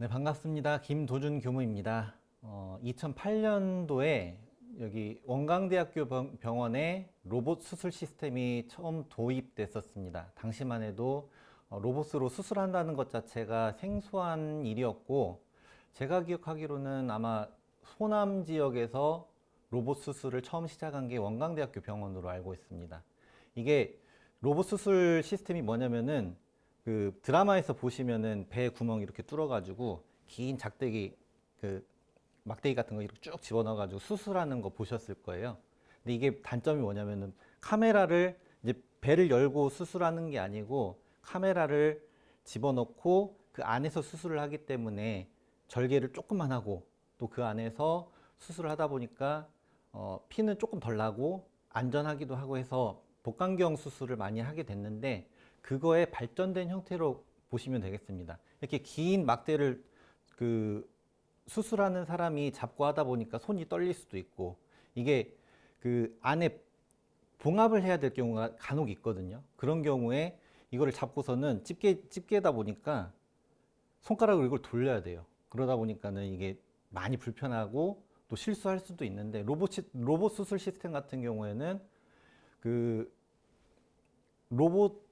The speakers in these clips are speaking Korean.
네, 반갑습니다. 김도준 교무입니다. 2008년도에 여기 원광대학교 병원에 로봇 수술 시스템이 처음 도입됐었습니다. 당시만 해도 로봇으로 수술한다는 것 자체가 생소한 일이었고, 제가 기억하기로는 아마 호남 지역에서 로봇 수술을 처음 시작한 게 원광대학교 병원으로 알고 있습니다. 이게 로봇 수술 시스템이 뭐냐면은 그 드라마에서 보시면은 배 구멍 이렇게 뚫어가지고 긴 작대기 그 막대기 같은 거 이렇게 쭉 집어넣어가지고 수술하는 거 보셨을 거예요. 근데 이게 단점이 뭐냐면은 카메라를 이제 배를 열고 수술하는 게 아니고 카메라를 집어넣고 그 안에서 수술을 하기 때문에 절개를 조금만 하고 또 그 안에서 수술을 하다 보니까 피는 조금 덜 나고 안전하기도 하고 해서 복강경 수술을 많이 하게 됐는데 그거의 발전된 형태로 보시면 되겠습니다. 이렇게 긴 막대를 그 수술하는 사람이 잡고 하다 보니까 손이 떨릴 수도 있고 이게 그 안에 봉합을 해야 될 경우가 간혹 있거든요. 그런 경우에 이거를 잡고서는 집게다 보니까 손가락으로 이걸 돌려야 돼요. 그러다 보니까는 이게 많이 불편하고 또 실수할 수도 있는데 로봇 수술 시스템 같은 경우에는 그 로봇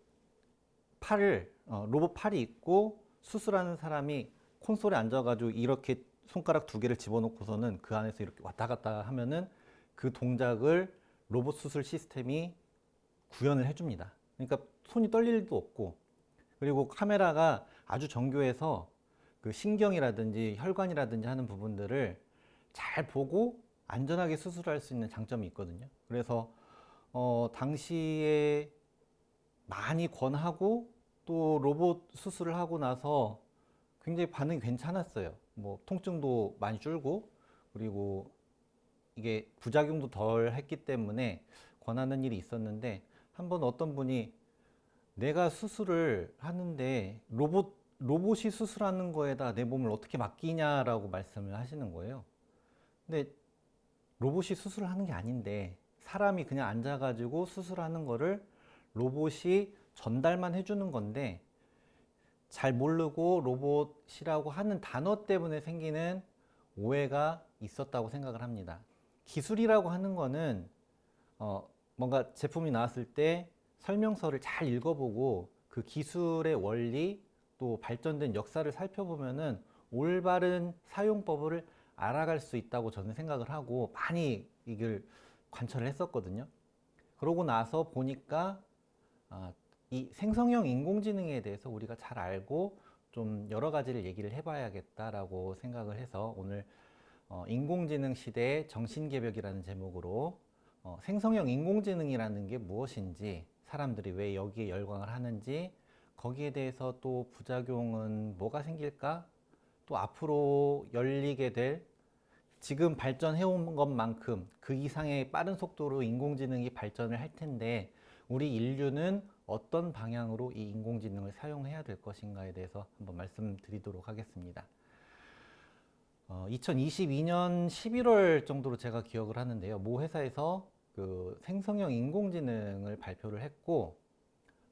로봇 팔이 있고 수술하는 사람이 콘솔에 앉아가지고 이렇게 손가락 두 개를 집어넣고서는 그 안에서 이렇게 왔다 갔다 하면은 그 동작을 로봇 수술 시스템이 구현을 해줍니다. 그러니까 손이 떨릴 일도 없고, 그리고 카메라가 아주 정교해서 그 신경이라든지 혈관이라든지 하는 부분들을 잘 보고 안전하게 수술할 수 있는 장점이 있거든요. 그래서 당시에 많이 권하고 또 로봇 수술을 하고 나서 굉장히 반응이 괜찮았어요. 뭐 통증도 많이 줄고 그리고 이게 부작용도 덜 했기 때문에 권하는 일이 있었는데 한번 어떤 분이 내가 수술을 하는데 로봇이 수술하는 거에다 내 몸을 어떻게 맡기냐라고 말씀을 하시는 거예요. 근데 로봇이 수술을 하는 게 아닌데 사람이 그냥 앉아가지고 수술하는 거를 로봇이 전달만 해주는 건데 잘 모르고 로봇이라고 하는 단어 때문에 생기는 오해가 있었다고 생각을 합니다. 기술이라고 하는 거는 뭔가 제품이 나왔을 때 설명서를 잘 읽어보고 그 기술의 원리 또 발전된 역사를 살펴보면은 올바른 사용법을 알아갈 수 있다고 저는 생각을 하고 많이 이걸 관찰을 했었거든요. 그러고 나서 보니까 이 생성형 인공지능에 대해서 우리가 잘 알고 좀 여러 가지를 얘기를 해봐야겠다라고 생각을 해서 오늘 인공지능 시대의 정신개벽이라는 제목으로 생성형 인공지능이라는 게 무엇인지, 사람들이 왜 여기에 열광을 하는지, 거기에 대해서 또 부작용은 뭐가 생길까, 또 앞으로 열리게 될 지금 발전해온 것만큼 그 이상의 빠른 속도로 인공지능이 발전을 할 텐데 우리 인류는 어떤 방향으로 이 인공지능을 사용해야 될 것인가에 대해서 한번 말씀드리도록 하겠습니다. 2022년 11월 정도로 제가 기억을 하는데요. 모 회사에서 그 생성형 인공지능을 발표를 했고,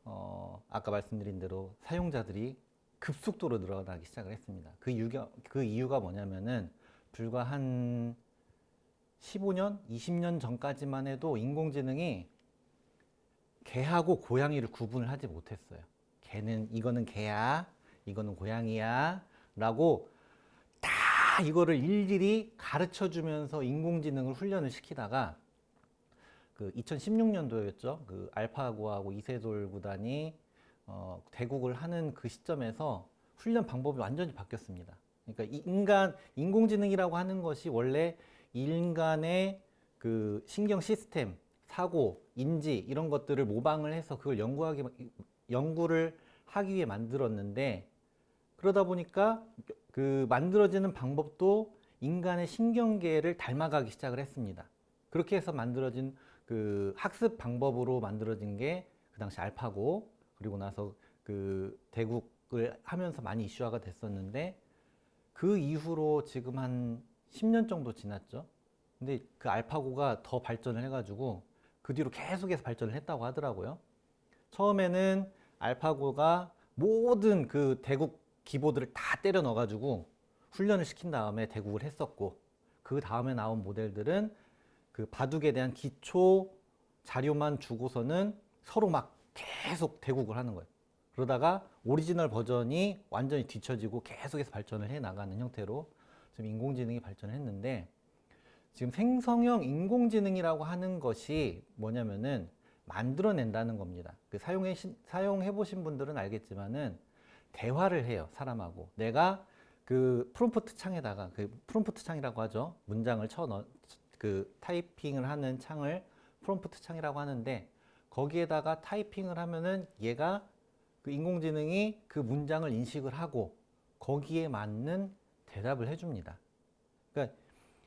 아까 말씀드린 대로 사용자들이 급속도로 늘어나기 시작을 했습니다. 그 이유가 뭐냐면은 불과 한 15년, 20년 전까지만 해도 인공지능이 개하고 고양이를 구분을 하지 못했어요. 이거는 개야, 이거는 고양이야, 라고 다 이거를 일일이 가르쳐 주면서 인공지능을 훈련을 시키다가 그 2016년도였죠. 그 알파고하고 이세돌 구단이 대국을 하는 그 시점에서 훈련 방법이 완전히 바뀌었습니다. 그러니까 인공지능이라고 하는 것이 원래 인간의 그 신경 시스템, 사고, 인지 이런 것들을 모방을 해서 그걸 연구를 하기 위해 만들었는데, 그러다 보니까 그 만들어지는 방법도 인간의 신경계를 닮아가기 시작을 했습니다. 그렇게 해서 만들어진 그 학습 방법으로 만들어진 게 그 당시 알파고, 그리고 나서 그 대국을 하면서 많이 이슈화가 됐었는데, 그 이후로 지금 한 10년 정도 지났죠. 근데 그 알파고가 더 발전을 해가지고 그 뒤로 계속해서 발전을 했다고 하더라고요. 처음에는 알파고가 모든 그 대국 키보드를 다 때려 넣어가지고 훈련을 시킨 다음에 대국을 했었고, 그 다음에 나온 모델들은 그 바둑에 대한 기초 자료만 주고서는 서로 막 계속 대국을 하는 거예요. 그러다가 오리지널 버전이 완전히 뒤처지고 계속해서 발전을 해 나가는 형태로 지금 인공지능이 발전을 했는데, 지금 생성형 인공지능이라고 하는 것이 뭐냐면은 만들어낸다는 겁니다. 그 사용해 보신 분들은 알겠지만은 대화를 해요, 사람하고. 내가 그 프롬프트 창에다가, 그 프롬프트 창이라고 하죠. 문장을 그 타이핑을 하는 창을 프롬프트 창이라고 하는데, 거기에다가 타이핑을 하면은 얘가 그 인공지능이 그 문장을 인식을 하고 거기에 맞는 대답을 해줍니다. 그러니까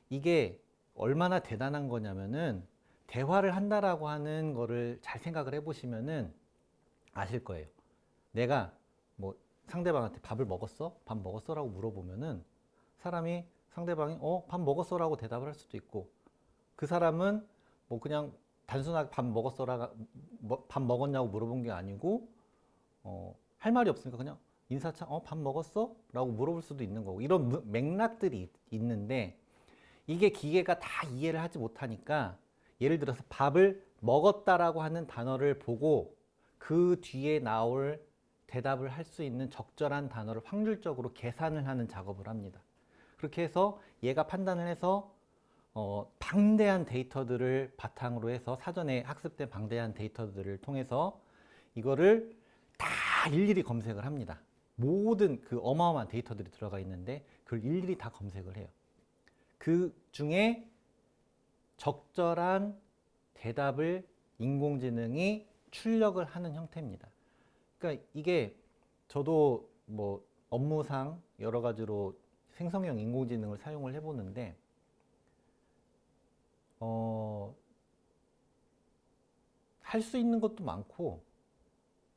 이게 얼마나 대단한 거냐면은, 대화를 한다라고 하는 거를 잘 생각을 해보시면은 아실 거예요. 내가 뭐 상대방한테 밥을 먹었어? 밥 먹었어? 라고 물어보면은 사람이, 상대방이 밥 먹었어? 라고 대답을 할 수도 있고, 그 사람은 뭐 그냥 단순하게 밥 먹었냐고 물어본 게 아니고 할 말이 없으니까 그냥 인사창 밥 먹었어? 라고 물어볼 수도 있는 거고, 이런 맥락들이 있는데, 이게 기계가 다 이해를 하지 못하니까, 예를 들어서 밥을 먹었다라고 하는 단어를 보고 그 뒤에 나올 대답을 할 수 있는 적절한 단어를 확률적으로 계산을 하는 작업을 합니다. 그렇게 해서 얘가 판단을 해서 방대한 데이터들을 바탕으로 해서, 사전에 학습된 방대한 데이터들을 통해서 이거를 다 일일이 검색을 합니다. 모든 그 어마어마한 데이터들이 들어가 있는데 그걸 일일이 다 검색을 해요. 그 중에 적절한 대답을 인공지능이 출력을 하는 형태입니다. 그러니까 이게, 저도 뭐 업무상 여러 가지로 생성형 인공지능을 사용을 해보는데, 할 수 있는 것도 많고,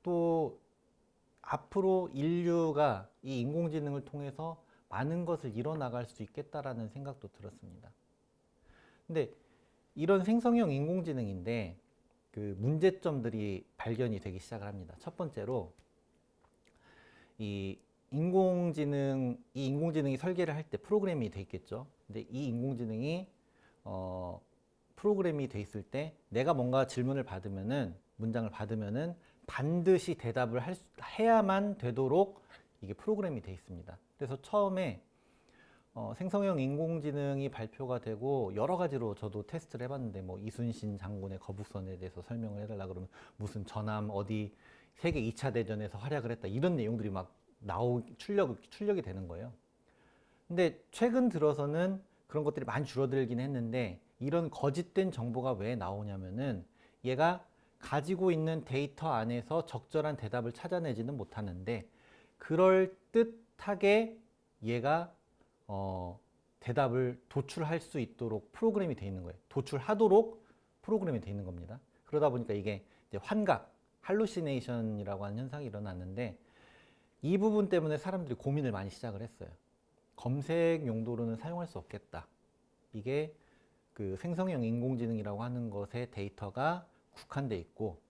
또 앞으로 인류가 이 인공지능을 통해서 많은 것을 이뤄나갈 수 있겠다라는 생각도 들었습니다. 근데 이런 생성형 인공지능인데 그 문제점들이 발견이 되기 시작을 합니다. 첫 번째로, 이 인공지능이 설계를 할 때 프로그램이 돼 있겠죠. 근데 이 인공지능이 프로그램이 돼 있을 때 내가 뭔가 질문을 받으면은, 문장을 받으면은 반드시 대답을 해야만 되도록 이게 프로그램이 돼 있습니다. 그래서 처음에 생성형 인공지능이 발표가 되고 여러 가지로 저도 테스트를 해봤는데, 뭐 이순신 장군의 거북선에 대해서 설명을 해달라 그러면 무슨 전함 어디 세계 2차 대전에서 활약을 했다, 이런 내용들이 막 출력이 되는 거예요. 근데 최근 들어서는 그런 것들이 많이 줄어들긴 했는데, 이런 거짓된 정보가 왜 나오냐면은, 얘가 가지고 있는 데이터 안에서 적절한 대답을 찾아내지는 못하는데, 그럴 듯하게 얘가 대답을 도출할 수 있도록 프로그램이 되어 있는 거예요. 도출하도록 프로그램이 되어 있는 겁니다. 그러다 보니까 이게 이제 환각, 할루시네이션이라고 하는 현상이 일어났는데, 이 부분 때문에 사람들이 고민을 많이 시작을 했어요. 검색 용도로는 사용할 수 없겠다. 이게 그 생성형 인공지능이라고 하는 것의 데이터가 국한돼 있고,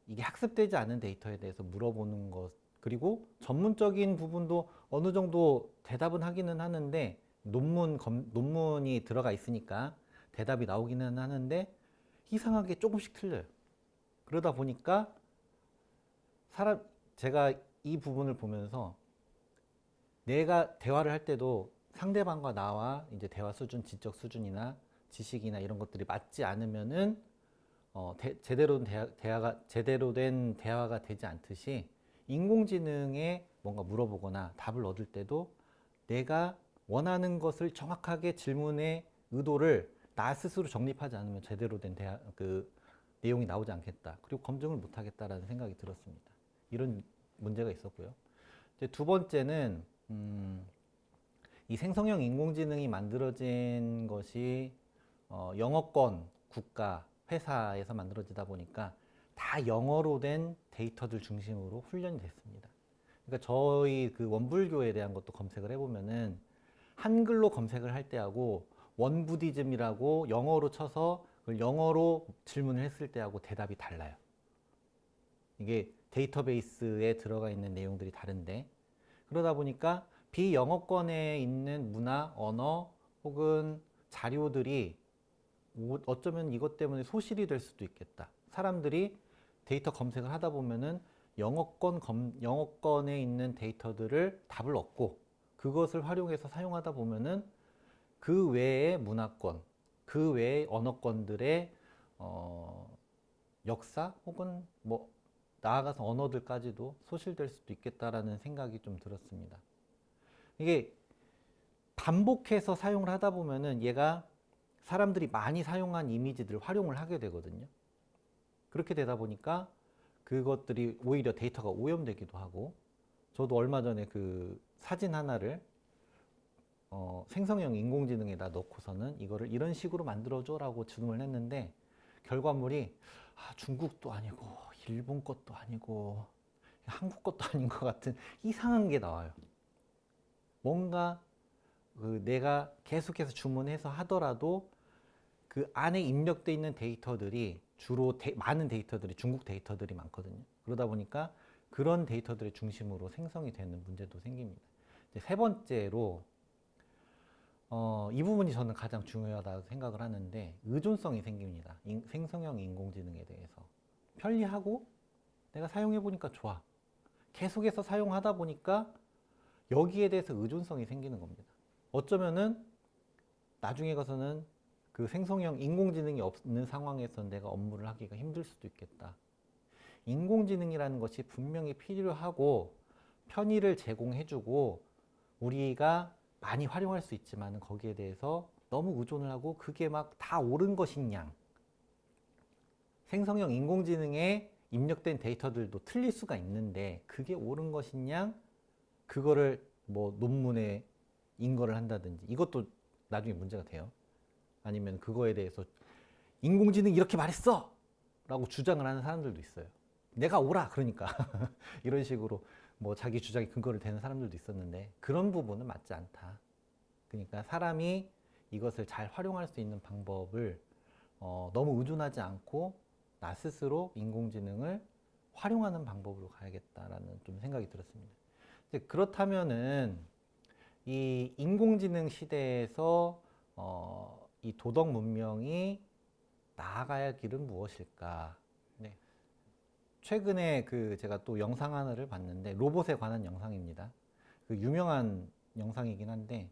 이게 학습되지 않은 데이터에 대해서 물어보는 것, 그리고 전문적인 부분도 어느 정도 대답은 하기는 하는데, 논문이 들어가 있으니까 대답이 나오기는 하는데 이상하게 조금씩 틀려요. 그러다 보니까 제가 이 부분을 보면서, 내가 대화를 할 때도 상대방과 나와 이제 대화 수준, 지적 수준이나 지식이나 이런 것들이 맞지 않으면은 제대로 된 대화가 되지 않듯이, 인공지능에 뭔가 물어보거나 답을 얻을 때도 내가 원하는 것을 정확하게, 질문의 의도를 나 스스로 정립하지 않으면 제대로 된 내용이 나오지 않겠다. 그리고 검증을 못 하겠다라는 생각이 들었습니다. 이런 문제가 있었고요. 이제 두 번째는, 이 생성형 인공지능이 만들어진 것이 영어권 국가 회사에서 만들어지다 보니까 다 영어로 된 데이터들 중심으로 훈련이 됐습니다. 그러니까 저희 그 원불교에 대한 것도 검색을 해보면은, 한글로 검색을 할 때하고 원부디즘이라고 영어로 쳐서 그걸 영어로 질문을 했을 때하고 대답이 달라요. 이게 데이터베이스에 들어가 있는 내용들이 다른데, 그러다 보니까 비영어권에 있는 문화, 언어 혹은 자료들이 어쩌면 이것 때문에 소실이 될 수도 있겠다. 사람들이 데이터 검색을 하다 보면은 영어권에 있는 데이터들을 답을 얻고 그것을 활용해서 사용하다 보면은 그 외의 문화권, 그 외의 언어권들의 역사 혹은 뭐 나아가서 언어들까지도 소실될 수도 있겠다라는 생각이 좀 들었습니다. 이게 반복해서 사용을 하다 보면은 얘가 사람들이 많이 사용한 이미지들을 활용을 하게 되거든요. 그렇게 되다 보니까 그것들이 오히려 데이터가 오염되기도 하고, 저도 얼마 전에 그 사진 하나를 생성형 인공지능에다 넣고서는 이거를 이런 식으로 만들어줘라고 주문을 했는데 결과물이 중국도 아니고 일본 것도 아니고 한국 것도 아닌 것 같은 이상한 게 나와요. 뭔가 내가 계속해서 주문해서 하더라도 그 안에 입력되어 있는 데이터들이 주로 많은 데이터들이 중국 데이터들이 많거든요. 그러다 보니까 그런 데이터들의 중심으로 생성이 되는 문제도 생깁니다. 이제 세 번째로 이 부분이 저는 가장 중요하다고 생각을 하는데 의존성이 생깁니다. 생성형 인공지능에 대해서. 편리하고 내가 사용해 보니까 좋아. 계속해서 사용하다 보니까 여기에 대해서 의존성이 생기는 겁니다. 어쩌면은 나중에 가서는 그 생성형 인공지능이 없는 상황에서 내가 업무를 하기가 힘들 수도 있겠다. 인공지능이라는 것이 분명히 필요하고 편의를 제공해주고 우리가 많이 활용할 수 있지만 거기에 대해서 너무 의존을 하고 그게 막 다 옳은 것이냐. 생성형 인공지능에 입력된 데이터들도 틀릴 수가 있는데 그게 옳은 것이냐, 그거를 뭐 논문에 인거를 한다든지 이것도 나중에 문제가 돼요. 아니면 그거에 대해서 인공지능이 이렇게 말했어! 라고 주장을 하는 사람들도 있어요. 내가 옳아! 그러니까. 이런 식으로 뭐 자기 주장에 근거를 대는 사람들도 있었는데 그런 부분은 맞지 않다. 그러니까 사람이 이것을 잘 활용할 수 있는 방법을 너무 의존하지 않고 나 스스로 인공지능을 활용하는 방법으로 가야겠다라는 좀 생각이 들었습니다. 그렇다면은 이 인공지능 시대에서 이 도덕 문명이 나아가야 할 길은 무엇일까? 네. 최근에 제가 또 영상 하나를 봤는데 로봇에 관한 영상입니다. 그 유명한 영상이긴 한데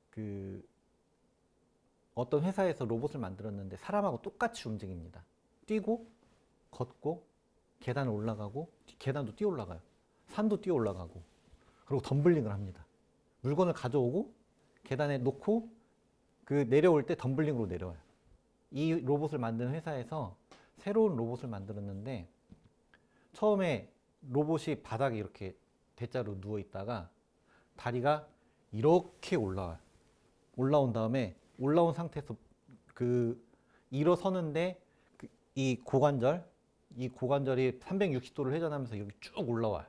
그 어떤 회사에서 로봇을 만들었는데 사람하고 똑같이 움직입니다. 뛰고 걷고 계단을 올라가고 계단도 뛰어 올라가요. 산도 뛰어 올라가고 그리고 덤블링을 합니다. 물건을 가져오고 계단에 놓고 그 내려올 때 덤블링으로 내려와요. 이 로봇을 만든 회사에서 새로운 로봇을 만들었는데 처음에 로봇이 바닥에 이렇게 대자로 누워 있다가 다리가 이렇게 올라와요. 올라온 다음에 올라온 상태에서 일어서는데 이 고관절이 360도를 회전하면서 여기 쭉 올라와요.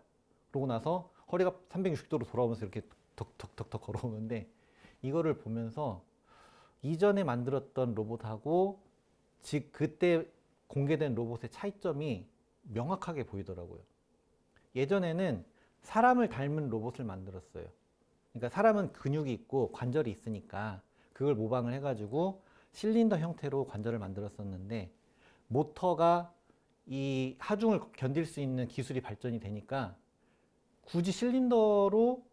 그러고 나서 허리가 360도로 돌아오면서 이렇게 덕덕덕덕 걸어오는데 이거를 보면서 이전에 만들었던 로봇하고 그때 공개된 로봇의 차이점이 명확하게 보이더라고요. 예전에는 사람을 닮은 로봇을 만들었어요. 그러니까 사람은 근육이 있고 관절이 있으니까 그걸 모방을 해가지고 실린더 형태로 관절을 만들었었는데 모터가 이 하중을 견딜 수 있는 기술이 발전이 되니까 굳이 실린더로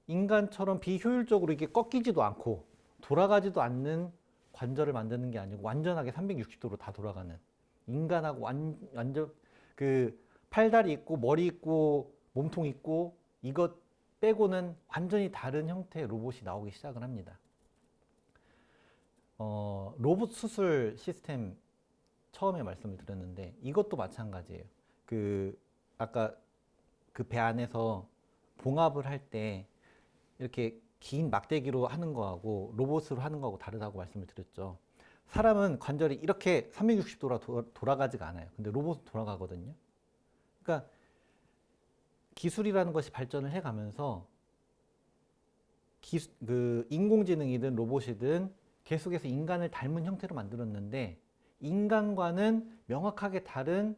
인간처럼 비효율적으로 이게 꺾이지도 않고 돌아가지도 않는 관절을 만드는 게 아니고 완전하게 360도로 다 돌아가는 인간하고 완전 그 팔다리 있고 머리 있고 몸통 있고 이것 빼고는 완전히 다른 형태의 로봇이 나오기 시작을 합니다. 로봇 수술 시스템 처음에 말씀을 드렸는데 이것도 마찬가지예요. 아까 그 배 안에서 봉합을 할 때 이렇게 긴 막대기로 하는 거하고 로봇으로 하는 거하고 다르다고 말씀을 드렸죠. 사람은 관절이 이렇게 360도로 돌아가지가 않아요. 근데 로봇은 돌아가거든요. 그러니까 기술이라는 것이 발전을 해가면서 인공지능이든 로봇이든 계속해서 인간을 닮은 형태로 만들었는데 인간과는 명확하게 다른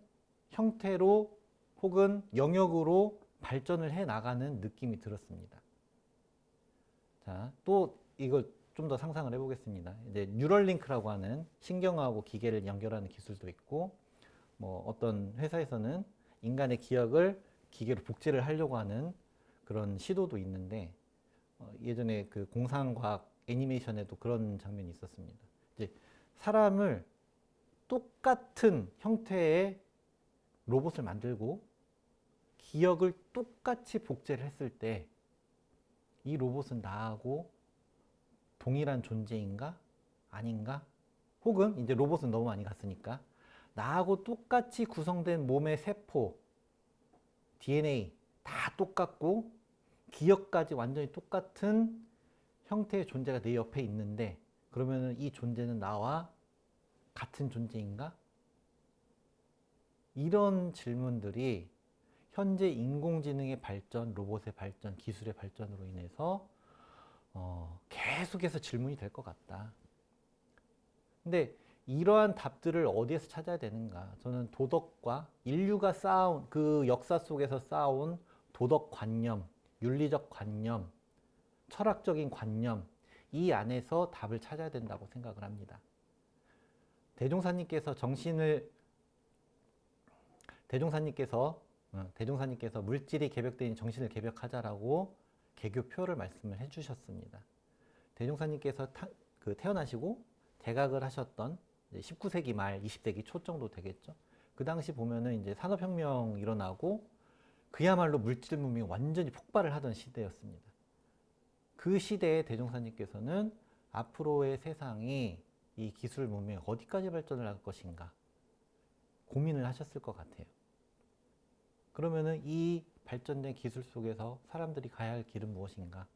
형태로 혹은 영역으로 발전을 해 나가는 느낌이 들었습니다. 자, 또 이걸 좀 더 상상을 해보겠습니다. 이제 뉴럴링크라고 하는 신경하고 기계를 연결하는 기술도 있고, 뭐 어떤 회사에서는 인간의 기억을 기계로 복제를 하려고 하는 그런 시도도 있는데, 예전에 그 공상과학 애니메이션에도 그런 장면이 있었습니다. 이제 사람을 똑같은 형태의 로봇을 만들고 기억을 똑같이 복제를 했을 때 이 로봇은 나하고 동일한 존재인가? 아닌가? 혹은 이제 로봇은 너무 많이 갔으니까 나하고 똑같이 구성된 몸의 세포, DNA 다 똑같고 기억까지 완전히 똑같은 형태의 존재가 내 옆에 있는데 그러면 이 존재는 나와 같은 존재인가? 이런 질문들이 현재 인공지능의 발전, 로봇의 발전, 기술의 발전으로 인해서 계속해서 질문이 될 것 같다. 근데 이러한 답들을 어디에서 찾아야 되는가? 저는 도덕과 인류가 쌓아온 그 역사 속에서 쌓아온 도덕 관념, 윤리적 관념, 철학적인 관념 이 안에서 답을 찾아야 된다고 생각을 합니다. 대종사님께서 물질이 개벽되니 정신을 개벽하자라고 개교표를 말씀을 해주셨습니다. 대종사님께서 태어나시고 대각을 하셨던 19세기 말 20세기 초 정도 되겠죠. 그 당시 보면은 이제 산업혁명 일어나고 그야말로 물질 문명이 완전히 폭발을 하던 시대였습니다. 그 시대에 대종사님께서는 앞으로의 세상이 이 기술 문명이 어디까지 발전을 할 것인가 고민을 하셨을 것 같아요. 그러면은 이 발전된 기술 속에서 사람들이 가야 할 길은 무엇인가?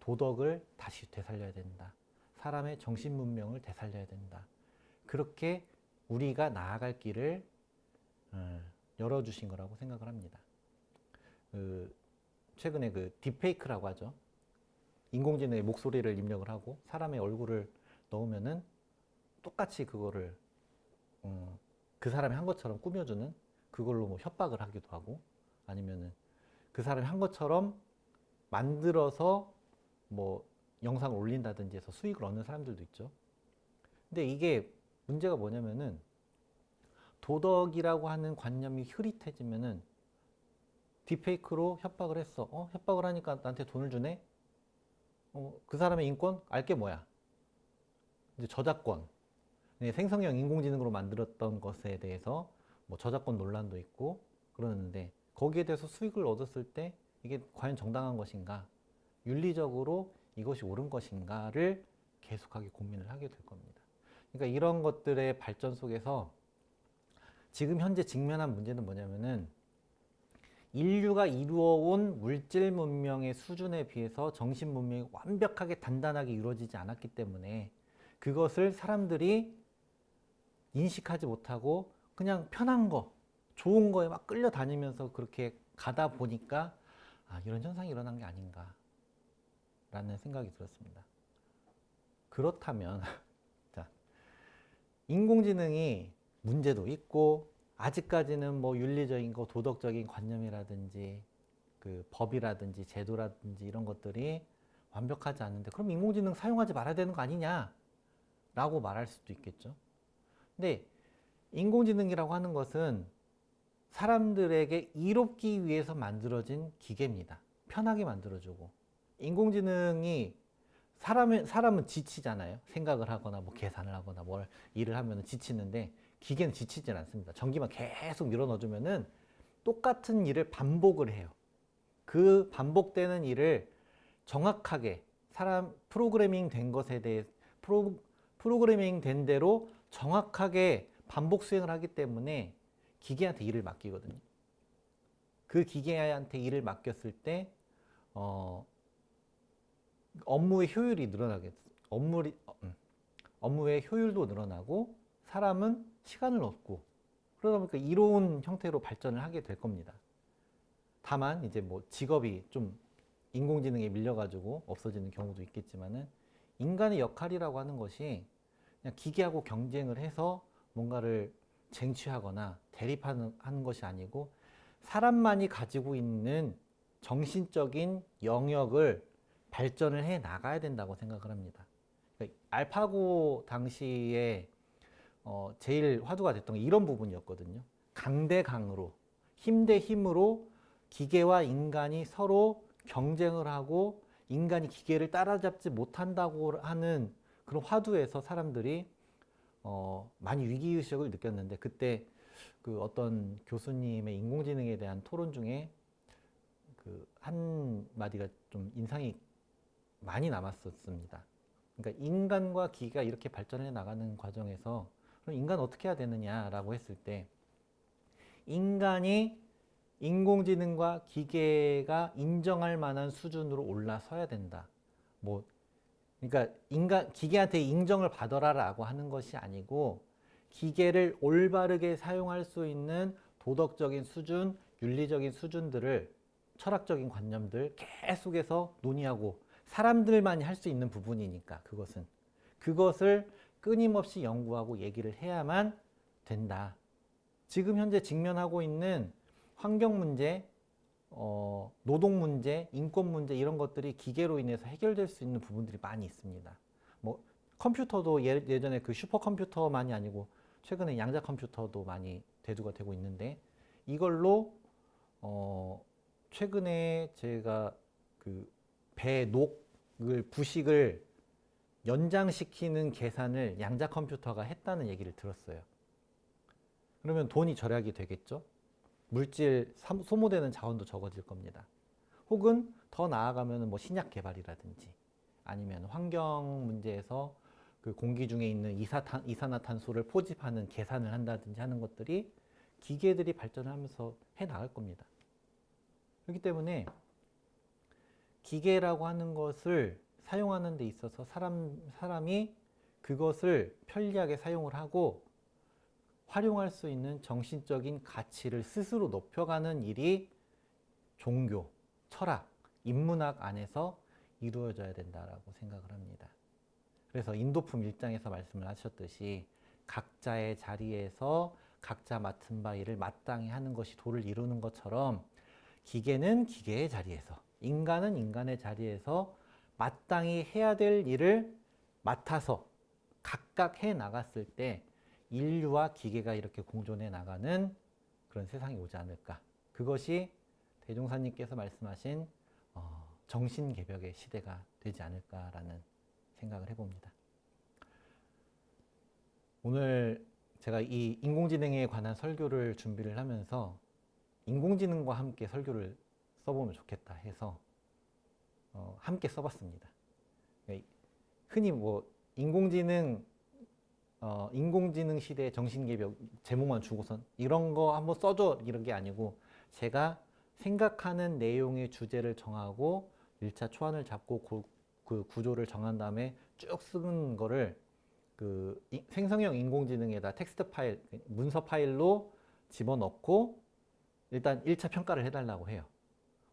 도덕을 다시 되살려야 된다. 사람의 정신 문명을 되살려야 된다. 그렇게 우리가 나아갈 길을 열어주신 거라고 생각을 합니다. 최근에 딥페이크라고 하죠. 인공지능의 목소리를 입력을 하고 사람의 얼굴을 넣으면은 똑같이 그거를 그 사람이 한 것처럼 꾸며주는 그걸로 뭐 협박을 하기도 하고 아니면은 그 사람이 한 것처럼 만들어서 뭐 영상을 올린다든지 해서 수익을 얻는 사람들도 있죠. 근데 이게 문제가 뭐냐면은 도덕이라고 하는 관념이 흐릿해지면은 딥페이크로 협박을 했어. 협박을 하니까 나한테 돈을 주네? 그 사람의 인권? 알게 뭐야? 이제 저작권. 생성형 인공지능으로 만들었던 것에 대해서 뭐 저작권 논란도 있고 그러는데 거기에 대해서 수익을 얻었을 때 이게 과연 정당한 것인가? 윤리적으로 이것이 옳은 것인가를 계속하게 고민을 하게 될 겁니다. 그러니까 이런 것들의 발전 속에서 지금 현재 직면한 문제는 뭐냐면은 인류가 이루어온 물질 문명의 수준에 비해서 정신 문명이 완벽하게 단단하게 이루어지지 않았기 때문에 그것을 사람들이 인식하지 못하고 그냥 편한 거, 좋은 거에 막 끌려다니면서 그렇게 가다 보니까 이런 현상이 일어난 게 아닌가 라는 생각이 들었습니다. 그렇다면 자, 인공지능이 문제도 있고 아직까지는 뭐 윤리적인 거, 도덕적인 관념이라든지 그 법이라든지 제도라든지 이런 것들이 완벽하지 않은데 그럼 인공지능 사용하지 말아야 되는 거 아니냐 라고 말할 수도 있겠죠. 근데 인공지능이라고 하는 것은 사람들에게 이롭기 위해서 만들어진 기계입니다. 편하게 만들어주고 인공지능이 사람은 지치잖아요. 생각을 하거나 뭐 계산을 하거나 뭘 일을 하면 지치는데 기계는 지치질 않습니다. 전기만 계속 밀어 넣어주면은 똑같은 일을 반복을 해요. 그 반복되는 일을 정확하게 프로그래밍 된 것에 대해 프로그래밍 된 대로 정확하게 반복 수행을 하기 때문에 기계한테 일을 맡기거든요. 그 기계한테 일을 맡겼을 때 업무의 효율이 업무의 효율도 늘어나고 사람은 시간을 얻고 그러다 보니까 이로운 형태로 발전을 하게 될 겁니다. 다만 이제 뭐 직업이 좀 인공지능에 밀려가지고 없어지는 경우도 있겠지만은 인간의 역할이라고 하는 것이 그냥 기계하고 경쟁을 해서 뭔가를 쟁취하거나 대립하는 것이 아니고 사람만이 가지고 있는 정신적인 영역을 발전을 해 나가야 된다고 생각을 합니다. 그러니까 알파고 당시에 제일 화두가 됐던 게 이런 부분이었거든요. 강 대 강으로, 힘 대 힘으로 기계와 인간이 서로 경쟁을 하고 인간이 기계를 따라잡지 못한다고 하는 그런 화두에서 사람들이 많이 위기의식을 느꼈는데, 그때 그 어떤 교수님의 인공지능에 대한 토론 중에 그 한마디가 좀 인상이 많이 남았었습니다. 그러니까 인간과 기계가 이렇게 발전해 나가는 과정에서 그럼 인간 어떻게 해야 되느냐라고 했을 때, 인간이 인공지능과 기계가 인정할 만한 수준으로 올라서야 된다. 뭐 그러니까 기계한테 인정을 받아라라고 하는 것이 아니고, 기계를 올바르게 사용할 수 있는 도덕적인 수준, 윤리적인 수준들을, 철학적인 관념들 계속해서 논의하고, 사람들만이 할 수 있는 부분이니까 그것을 끊임없이 연구하고 얘기를 해야만 된다. 지금 현재 직면하고 있는 환경 문제, 노동 문제, 인권 문제, 이런 것들이 기계로 인해서 해결될 수 있는 부분들이 많이 있습니다. 뭐 컴퓨터도 예전에 그 슈퍼컴퓨터만이 아니고 최근에 양자 컴퓨터도 많이 대두가 되고 있는데, 이걸로 최근에 제가 그 배녹을 부식을 연장시키는 계산을 양자 컴퓨터가 했다는 얘기를 들었어요. 그러면 돈이 절약이 되겠죠? 물질 소모되는 자원도 적어질 겁니다. 혹은 더 나아가면 뭐 신약 개발이라든지, 아니면 환경 문제에서 그 공기 중에 있는 이산화탄소를 포집하는 계산을 한다든지 하는 것들이 기계들이 발전하면서 해 나갈 겁니다. 그렇기 때문에 기계라고 하는 것을 사용하는 데 있어서 사람이 그것을 편리하게 사용을 하고 활용할 수 있는 정신적인 가치를 스스로 높여가는 일이 종교, 철학, 인문학 안에서 이루어져야 된다라고 생각을 합니다. 그래서 인도품 1장에서 말씀을 하셨듯이 각자의 자리에서 각자 맡은 바 일을 마땅히 하는 것이 도를 이루는 것처럼, 기계는 기계의 자리에서, 인간은 인간의 자리에서 마땅히 해야 될 일을 맡아서 각각 해 나갔을 때 인류와 기계가 이렇게 공존해 나가는 그런 세상이 오지 않을까. 그것이 대종사님께서 말씀하신 정신개벽의 시대가 되지 않을까라는 생각을 해봅니다. 오늘 제가 이 인공지능에 관한 설교를 준비를 하면서 인공지능과 함께 설교를 써보면 좋겠다 해서 함께 써봤습니다. 흔히 뭐 인공지능 시대 정신개벽 제목만 주고선 이런 거 한번 써줘 이런 게 아니고, 제가 생각하는 내용의 주제를 정하고 1차 초안을 잡고 그 구조를 정한 다음에 쭉 쓰는 거를 그 생성형 인공지능에다 텍스트 파일, 문서 파일로 집어넣고 일단 1차 평가를 해달라고 해요.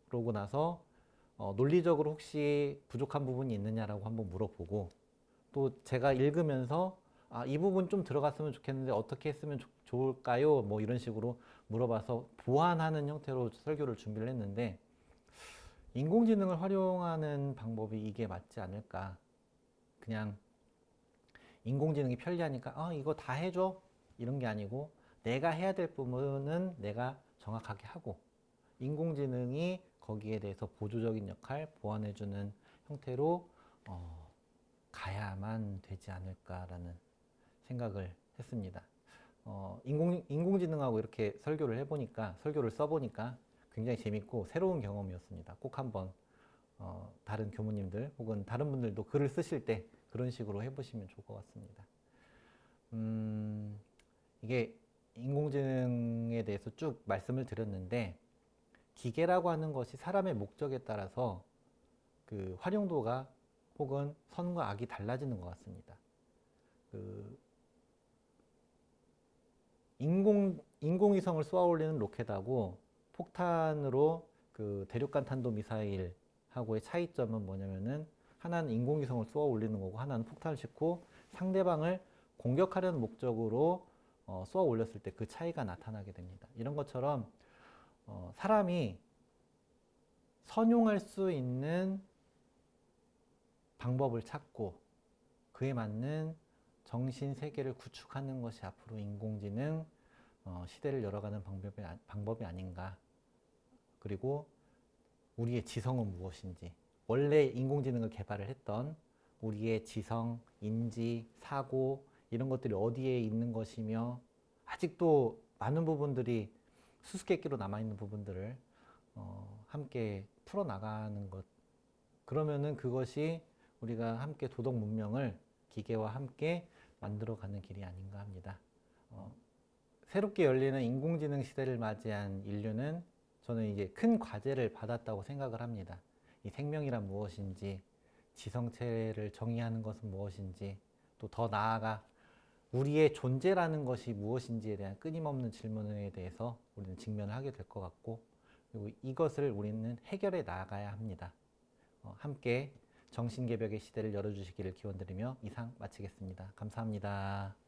그러고 나서 논리적으로 혹시 부족한 부분이 있느냐라고 한번 물어보고, 또 제가 읽으면서 이 부분 좀 들어갔으면 좋겠는데 어떻게 했으면 좋을까요? 뭐 이런 식으로 물어봐서 보완하는 형태로 설교를 준비를 했는데, 인공지능을 활용하는 방법이 이게 맞지 않을까. 그냥 인공지능이 편리하니까 이거 다 해줘 이런 게 아니고, 내가 해야 될 부분은 내가 정확하게 하고, 인공지능이 거기에 대해서 보조적인 역할, 보완해주는 형태로 가야만 되지 않을까라는 생각을 했습니다. 인공지능하고 이렇게 설교를 써보니까 굉장히 재밌고 새로운 경험이었습니다. 꼭 한번 다른 교무님들 혹은 다른 분들도 글을 쓰실 때 그런 식으로 해보시면 좋을 것 같습니다. 이게 인공지능에 대해서 쭉 말씀을 드렸는데, 기계라고 하는 것이 사람의 목적에 따라서 그 활용도가 혹은 선과 악이 달라지는 것 같습니다. 그 인공위성을 쏘아 올리는 로켓하고 폭탄으로 그 대륙간 탄도 미사일하고의 차이점은 뭐냐면은, 하나는 인공위성을 쏘아 올리는 거고 하나는 폭탄을 싣고 상대방을 공격하려는 목적으로 쏘아 올렸을 때 그 차이가 나타나게 됩니다. 이런 것처럼 사람이 선용할 수 있는 방법을 찾고 그에 맞는 정신 세계를 구축하는 것이 앞으로 인공지능 시대를 열어가는 방법이 아닌가. 그리고 우리의 지성은 무엇인지, 원래 인공지능을 개발을 했던 우리의 지성, 인지, 사고 이런 것들이 어디에 있는 것이며 아직도 많은 부분들이 수수께끼로 남아있는 부분들을 함께 풀어나가는 것. 그러면은 그것이 우리가 함께 도덕 문명을 기계와 함께 만들어가는 길이 아닌가 합니다. 새롭게 열리는 인공지능 시대를 맞이한 인류는 저는 이제 큰 과제를 받았다고 생각을 합니다. 이 생명이란 무엇인지, 지성체를 정의하는 것은 무엇인지, 또 더 나아가 우리의 존재라는 것이 무엇인지에 대한 끊임없는 질문에 대해서 우리는 직면을 하게 될 것 같고, 그리고 이것을 우리는 해결해 나가야 합니다. 함께 정신개벽의 시대를 열어주시기를 기원드리며 이상 마치겠습니다. 감사합니다.